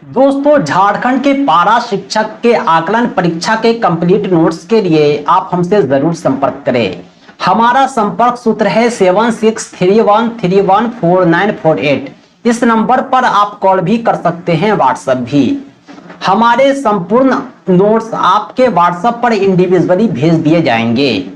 दोस्तों, झारखंड के पारा शिक्षक के आकलन परीक्षा के कंप्लीट नोट्स के लिए आप हमसे जरूर संपर्क करें। हमारा संपर्क सूत्र है 7631314948। इस नंबर पर आप कॉल भी कर सकते हैं, व्हाट्सएप भी। हमारे संपूर्ण नोट्स आपके व्हाट्सएप पर इंडिविजुअली भेज दिए जाएंगे।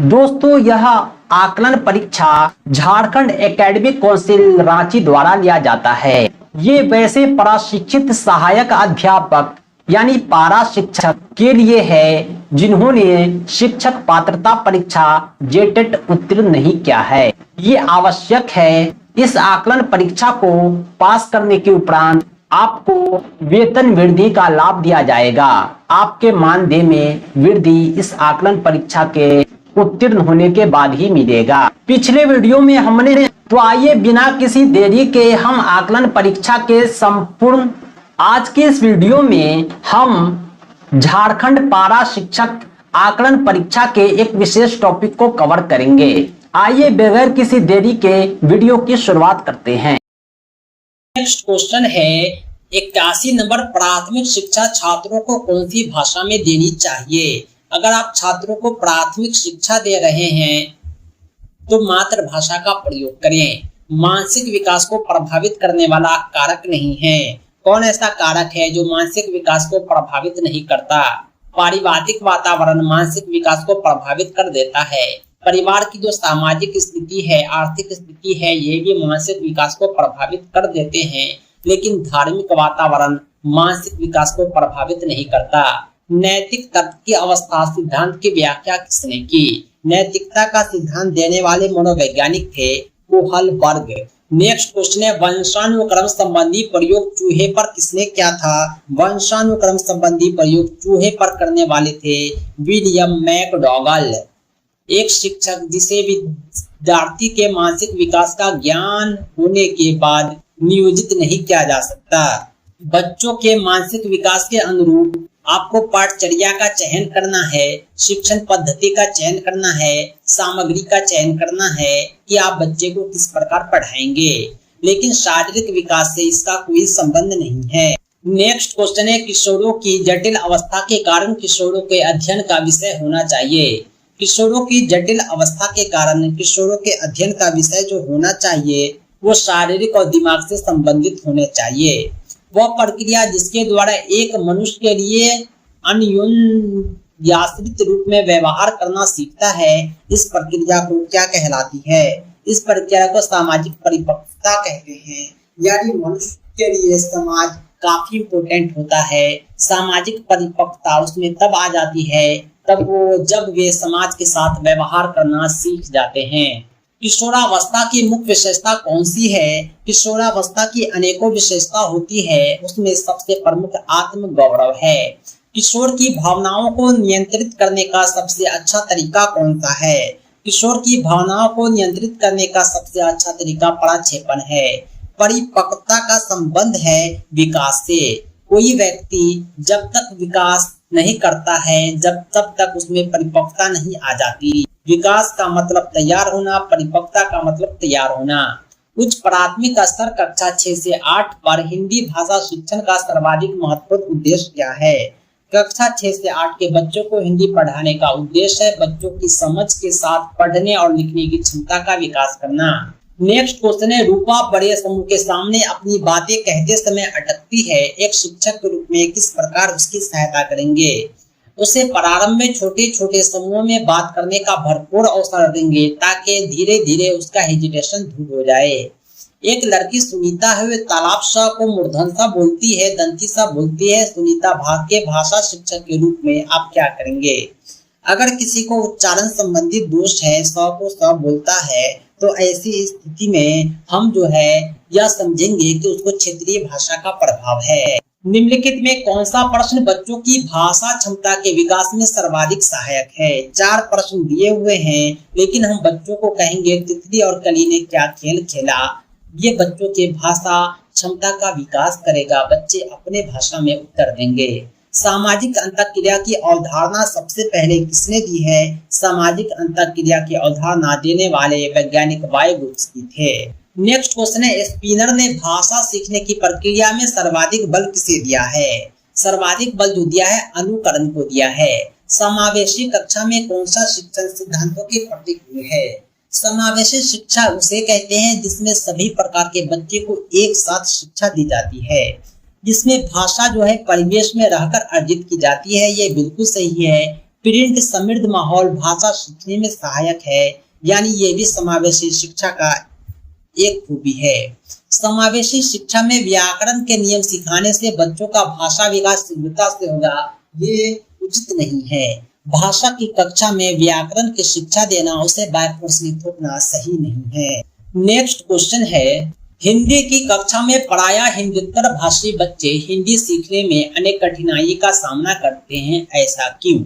दोस्तों, यह आकलन परीक्षा झारखंड एकेडमिक काउंसिल रांची द्वारा लिया जाता है। ये वैसे प्रशिक्षित सहायक अध्यापक यानी पारा शिक्षक के लिए है जिन्होंने शिक्षक पात्रता परीक्षा जेटेट उत्तीर्ण नहीं किया है। ये आवश्यक है। इस आकलन परीक्षा को पास करने के उपरांत आपको वेतन वृद्धि का लाभ दिया जाएगा। आपके मानदेय में वृद्धि इस आकलन परीक्षा के उत्तीर्ण होने के बाद ही मिलेगा। पिछले वीडियो में हमने तो आइए बिना किसी देरी के हम आकलन परीक्षा के संपूर्ण आज के इस वीडियो में हम झारखंड पारा शिक्षक आकलन परीक्षा के एक विशेष टॉपिक को कवर करेंगे। आइए बगैर किसी देरी के वीडियो की शुरुआत करते हैं। नेक्स्ट क्वेश्चन है 81 नंबर प्राथमिक शिक्षा छात्रों को कौन सी भाषा में देनी चाहिए। अगर आप छात्रों को प्राथमिक शिक्षा दे रहे हैं तो मातृभाषा का प्रयोग करें। मानसिक विकास को प्रभावित करने वाला कारक नहीं है। कौन ऐसा कारक है जो मानसिक विकास को प्रभावित नहीं करता। पारिवारिक वातावरण मानसिक विकास को प्रभावित कर देता है। परिवार की जो सामाजिक स्थिति है, आर्थिक स्थिति है, ये भी मानसिक विकास को प्रभावित कर देते हैं। लेकिन धार्मिक वातावरण मानसिक विकास को प्रभावित नहीं करता। नैतिक तर्क की अवस्था सिद्धांत की व्याख्या किसने की। नैतिकता का सिद्धांत देने वाले मनोवैज्ञानिक थे कोहलबर्ग। नेक्स्ट क्वेश्चन है वंशानुक्रम संबंधी प्रयोग चूहे पर किसने किया था। वंशानुक्रम संबंधी प्रयोग चूहे पर करने वाले थे विलियम मैकडॉगल। एक शिक्षक जिसे विद्यार्थी के मानसिक विकास का ज्ञान होने के बाद नियोजित नहीं किया जा सकता। बच्चों के मानसिक विकास के अनुरूप आपको पाठचर्या का चयन करना है, शिक्षण पद्धति का चयन करना है, सामग्री का चयन करना है कि आप बच्चे को किस प्रकार पढ़ाएंगे। लेकिन शारीरिक विकास से इसका कोई संबंध नहीं है। नेक्स्ट क्वेश्चन है किशोरों की जटिल अवस्था के कारण किशोरों के अध्ययन का विषय होना चाहिए। किशोरों की जटिल अवस्था के कारण किशोरों के अध्ययन का विषय जो होना चाहिए वो शारीरिक और दिमाग से संबंधित होने चाहिए। वह प्रक्रिया जिसके द्वारा एक मनुष्य के लिए अन्योन्याश्रित रूप में व्यवहार करना सीखता है, इस प्रक्रिया को क्या कहलाती है। इस प्रक्रिया को सामाजिक परिपक्वता कहते हैं। यानी मनुष्य के लिए समाज काफी इम्पोर्टेंट होता है। सामाजिक परिपक्वता उसमें तब आ जाती है जब वे समाज के साथ व्यवहार करना सीख जाते हैं। किशोरावस्था की मुख्य विशेषता कौन सी है। किशोरावस्था की अनेकों विशेषता होती है, उसमें सबसे प्रमुख आत्म गौरव है। किशोर की भावनाओं को नियंत्रित करने का सबसे अच्छा तरीका कौन सा है। किशोर की भावनाओं को नियंत्रित करने का सबसे अच्छा तरीका प्रक्षेपण है। परिपक्वता का संबंध है विकास से। कोई व्यक्ति जब तक विकास नहीं करता है तब तक उसमें परिपक्वता नहीं आ जाती। विकास का मतलब तैयार होना, परिपक्वता का मतलब तैयार होना। उच्च प्राथमिक स्तर कक्षा 6 से 8 पर हिंदी भाषा शिक्षण का सर्वाधिक महत्वपूर्ण उद्देश्य क्या है। कक्षा 6 से 8 के बच्चों को हिंदी पढ़ाने का उद्देश्य है बच्चों की समझ के साथ पढ़ने और लिखने की क्षमता का विकास करना। नेक्स्ट क्वेश्चन है रूपा बड़े समूह के सामने अपनी बातें कहते समय अटकती है। एक शिक्षक के रूप में किस प्रकार उसकी सहायता करेंगे। उसे प्रारंभ में छोटे छोटे समूहों में बात करने का भरपूर अवसर देंगे ताकि धीरे धीरे उसका हेजिटेशन दूर हो जाए। एक लड़की सुनीता है, वे तालाब सा को मूर्धन सा बोलती है, दंती सा बोलती है। सुनीता भाग के भाषा शिक्षक के रूप में आप क्या करेंगे। अगर किसी को उच्चारण संबंधी दोष है, स को स बोलता है, तो ऐसी स्थिति में हम जो है यह समझेंगे कि उसको क्षेत्रीय भाषा का प्रभाव है। निम्नलिखित में कौन सा प्रश्न बच्चों की भाषा क्षमता के विकास में सर्वाधिक सहायक है। 4 प्रश्न दिए हुए हैं, लेकिन हम बच्चों को कहेंगे तितली और कली ने क्या खेल खेला। ये बच्चों के भाषा क्षमता का विकास करेगा। बच्चे अपने भाषा में उत्तर देंगे। सामाजिक अंतःक्रिया की अवधारणा सबसे पहले किसने दी है। सामाजिक अंतःक्रिया की अवधारणा देने वाले वैज्ञानिक वायगुत्स्की थे। नेक्स्ट क्वेश्चन है, स्पिनर ने भाषा सीखने की प्रक्रिया में सर्वाधिक बल किसे दिया है? सर्वाधिक बल जो दिया है अनुकरण को दिया है। समावेशी कक्षा में कौन सा शिक्षण सिद्धांतों के प्रतीक हुए है? समावेशी शिक्षा उसे कहते हैं जिसमें सभी प्रकार के बच्चे को एक साथ शिक्षा दी जाती है, जिसमें भाषा जो है परिवेश में रहकर अर्जित की जाती है। ये बिल्कुल सही है। प्रिंट समृद्ध माहौल भाषा सीखने में सहायक है, यानी ये भी समावेशी शिक्षा का एक खूबी है। समावेशी शिक्षा में व्याकरण के नियम सिखाने से बच्चों का भाषा विकास शीघ्रता से होगा, ये उचित नहीं है। भाषा की कक्षा में व्याकरण की शिक्षा देना, उसे बैकवर्ड से थोपना सही नहीं है। नेक्स्ट क्वेश्चन है, हिंदी की कक्षा में पढ़ाया हिंदुत्तर भाषी बच्चे हिंदी सीखने में अनेक कठिनाई का सामना करते हैं, ऐसा क्यों?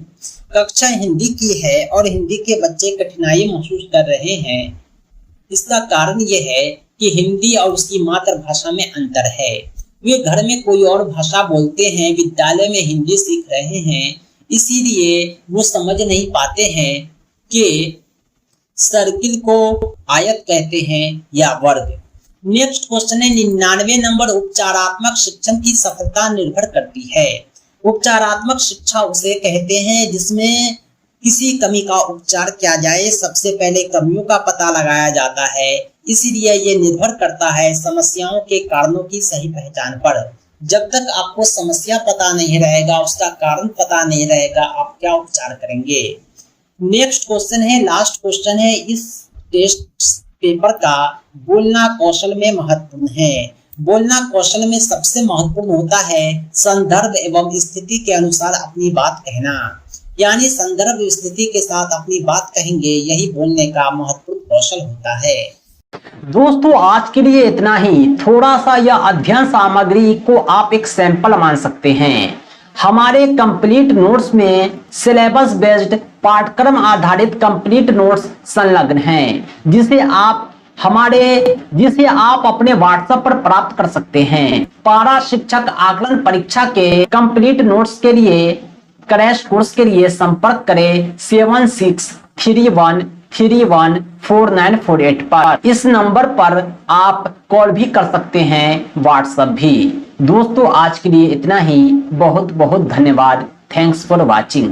कक्षा हिंदी की है और हिंदी के बच्चे कठिनाई महसूस कर रहे हैं। इसका कारण यह है कि हिंदी और उसकी मातृभाषा में अंतर है। वे घर में कोई और भाषा बोलते हैं, विद्यालय में हिंदी सीख रहे हैं, इसीलिए वो समझ नहीं पाते हैं कि सर्किल को आयत कहते हैं या वर्ग। नेक्स्ट क्वेश्चन है, 99 नंबर उपचारात्मक शिक्षण की सफलता निर्भर करती है। उपचारात्मक शिक्षा उसे कहते हैं जिसमें किसी कमी का उपचार किया जाए। सबसे पहले कमियों का पता लगाया जाता है, इसीलिए ये निर्भर करता है समस्याओं के कारणों की सही पहचान पर। जब तक आपको समस्या पता नहीं रहेगा, उसका कारण पता नहीं रहेगा, आप क्या उपचार करेंगे? नेक्स्ट क्वेश्चन है, लास्ट क्वेश्चन है, इस टेस्ट पेपर का बोलना कौशल में महत्वपूर्ण है। बोलना कौशल में सबसे महत्वपूर्ण होता है संदर्भ एवं स्थिति के अनुसार अपनी बात कहना, यानी संदर्भ स्थिति के साथ अपनी बात कहेंगे, यही बोलने का महत्वपूर्ण कौशल होता है। दोस्तों आज के लिए इतना ही। थोड़ा सा यह अध्ययन सामग्री को आप एक सैंपल मान सकते हैं। हमारे कंप्लीट नोट्स में सिलेबस बेस्ड पाठ्यक्रम आधारित कंप्लीट नोट्स संलग्न हैं, जिसे आप अपने व्हाट्सएप पर प्राप्त कर सकते हैं। पारा शिक्षक आकलन परीक्षा के कंप्लीट नोट्स के लिए क्रैश कोर्स के लिए संपर्क करें 7631314948 पर। इस नंबर पर आप कॉल भी कर सकते हैं, व्हाट्सएप भी। दोस्तों आज के लिए इतना ही। बहुत बहुत धन्यवाद। Thanks for watching.